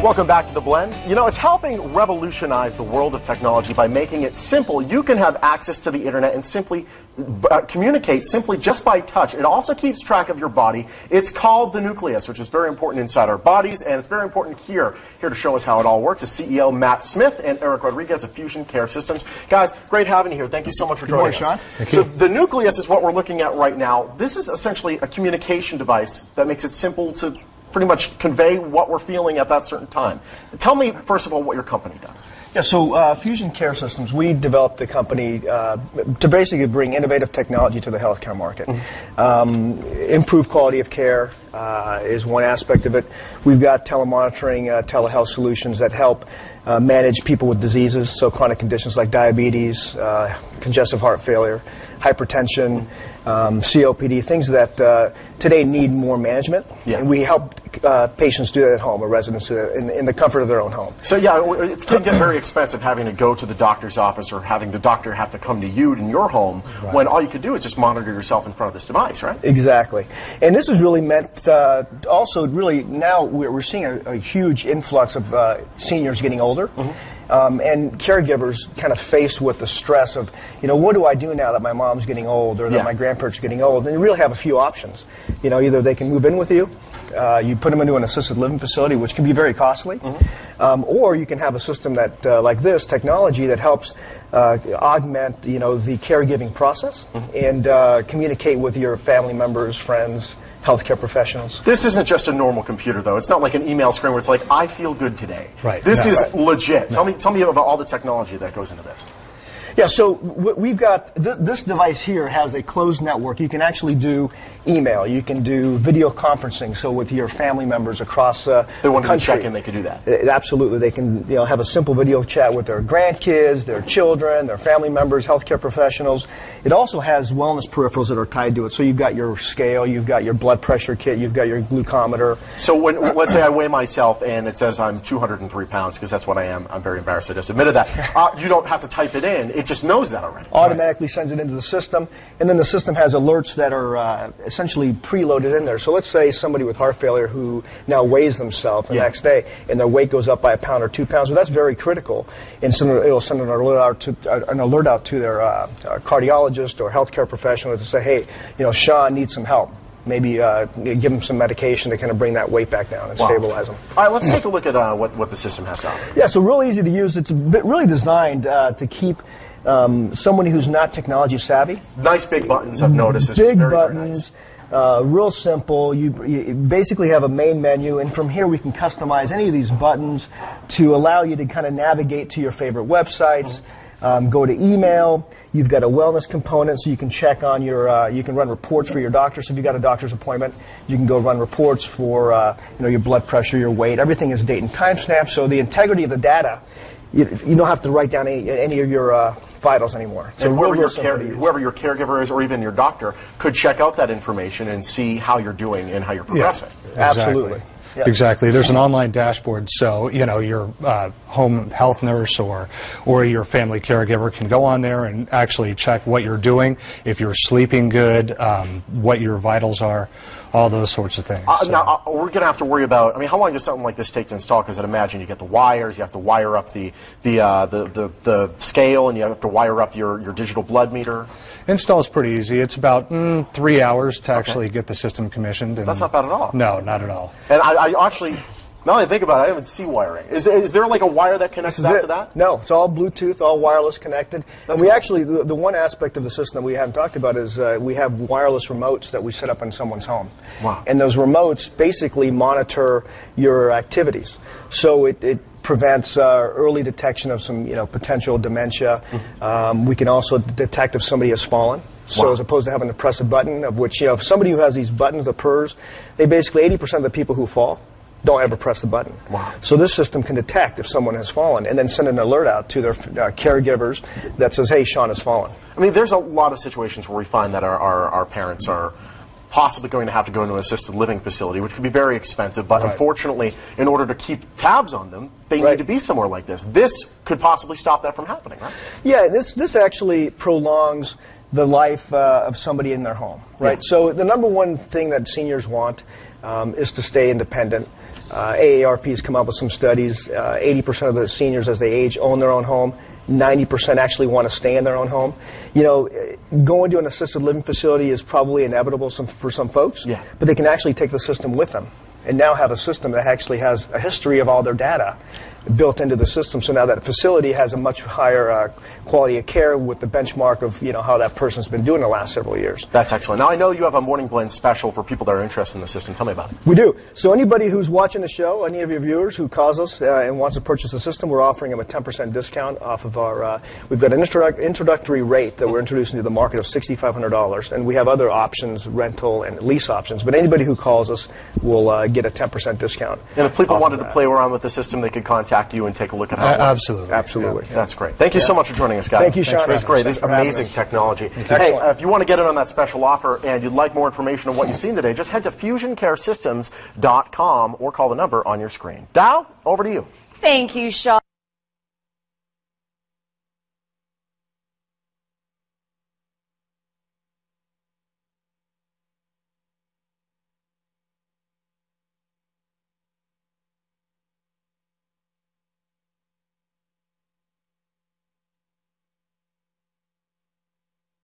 Welcome back to The Blend. You know, it's helping revolutionize the world of technology by making it simple. You can have access to the internet and simply communicate simply just by touch. It also keeps track of your body. It's called the nucleus, which is very important inside our bodies, and it's very important here. Here to show us how it all works is CEO Matt Smith and Eric Rodriguez of Fusion Care Systems. Guys, great having you here. Thank you so much for joining us. Sean. Thank you. So the nucleus is what we're looking at right now. This is essentially a communication device that makes it simple to pretty much convey what we're feeling at that certain time. Tell me, first of all, what your company does. Yeah, so Fusion Care Systems, we developed the company to basically bring innovative technology to the healthcare market. Improved quality of care is one aspect of it. We've got telemonitoring, telehealth solutions that help manage people with diseases, so chronic conditions like diabetes, congestive heart failure, hypertension, COPD, things that today need more management. Yeah. And we help patients do that at home, or residents do that in the comfort of their own home. So yeah, it can get very expensive having to go to the doctor's office or having the doctor have to come to you in your home, right, when all you could do is just monitor yourself in front of this device, right? Exactly. And this is really meant also really now we're seeing a huge influx of seniors getting older. And caregivers kind of faced with the stress of, you know, what do I do now that my mom's getting old or that my grandparents are getting old? And you really have a few options. You know, either they can move in with you, you put them into an assisted living facility, which can be very costly, or you can have a system that, like this, technology that helps augment, you know, the caregiving process and communicate with your family members, friends, healthcare professionals. This isn't just a normal computer, though. It's not like an email screen where it's like, I feel good today. Right. This is legit. Tell me about all the technology that goes into this. Yeah, so we've got, this device here has a closed network. You can actually do email. You can do video conferencing, so with your family members across the country. They want to check in, they can do that. Absolutely. They can, you know, have a simple video chat with their grandkids, their children, their family members, healthcare professionals. It also has wellness peripherals that are tied to it. So you've got your scale, you've got your blood pressure kit, you've got your glucometer. So when, let's say I weigh myself and it says I'm 203 pounds, because that's what I am. I'm very embarrassed I just admitted that. You don't have to type it in. It just knows that already. Automatically sends it into the system, and then the system has alerts that are essentially preloaded in there. So let's say somebody with heart failure who now weighs themselves the next day, and their weight goes up by 1 pound or 2 pounds. Well, that's very critical, and so it'll send an alert out to their cardiologist or healthcare professional to say, hey, you know, Sean needs some help. Maybe give them some medication to kind of bring that weight back down and stabilize them. All right, let's take a look at what the system has to offer. Yeah, so real easy to use. It's really designed to keep somebody who's not technology savvy. Nice big buttons, I've noticed. Big buttons, real simple. You basically have a main menu, and from here we can customize any of these buttons to allow you to kind of navigate to your favorite websites, go to email. You've got a wellness component, so you can check on your, you can run reports for your doctor. So if you've got a doctor's appointment, you can go run reports for you know, your blood pressure, your weight. Everything is date and time stamped, so the integrity of the data, you don't have to write down any of your vitals anymore. So and whoever your caregiver is, or even your doctor, could check out that information and see how you're doing and how you're progressing. Yeah, absolutely. Yep. Exactly. There's an online dashboard, so you know your home health nurse or your family caregiver can go on there and actually check what you're doing, if you're sleeping good, what your vitals are, all those sorts of things. Now we're going to have to worry about. I mean, how long does something like this take to install? Because I'd imagine you get the wires, you have to wire up the scale, and you have to wire up your digital blood meter. Install is pretty easy. It's about 3 hours to actually get the system commissioned. And that's not bad at all. No, not at all. And I actually, now that I think about it, I haven't seen wiring. Is there like a wire that connects that to that? No, it's all Bluetooth, all wireless connected. And we actually, the one aspect of the system that we haven't talked about is we have wireless remotes that we set up in someone's home. Wow. And those remotes basically monitor your activities. So it prevents early detection of some, you know, potential dementia. We can also detect if somebody has fallen. So as opposed to having to press a button, of which, you know, if somebody who has these buttons, the PERS, they basically 80% of the people who fall don't ever press the button. Wow. So this system can detect if someone has fallen and then send an alert out to their caregivers that says, hey, Sean has fallen. I mean, there's a lot of situations where we find that our parents are possibly going to have to go into an assisted living facility, which could be very expensive, but unfortunately, in order to keep tabs on them, they need to be somewhere like this. This could possibly stop that from happening, right? Yeah, this actually prolongs the life of somebody in their home, right? Yeah. So the number one thing that seniors want is to stay independent. AARP has come up with some studies. 80% of the seniors as they age own their own home. 90% actually want to stay in their own home. You know, going to an assisted living facility is probably inevitable for some folks, but they can actually take the system with them and now have a system that actually has a history of all their data built into the system. So now that facility has a much higher quality of care with the benchmark of, you know, how that person's been doing the last several years. That's excellent. Now I know you have a Morning Blend special for people that are interested in the system. Tell me about it. We do. So anybody who's watching the show, any of your viewers who calls us and wants to purchase the system, we're offering them a 10% discount off of our, we've got an introductory rate that we're introducing to the market of $6,500, and we have other options, rental and lease options, but anybody who calls us will get a 10% discount. And if people wanted to play around with the system, they could contact you and take a look at how it works. Absolutely. Absolutely. Yeah. That's great. Thank you so much for joining us, guys. Thank you, Sean. It's great. This is amazing technology. Hey, if you want to get in on that special offer and you'd like more information on what you've seen today, just head to FusionCareSystems.com or call the number on your screen. Dow, over to you. Thank you, Sean.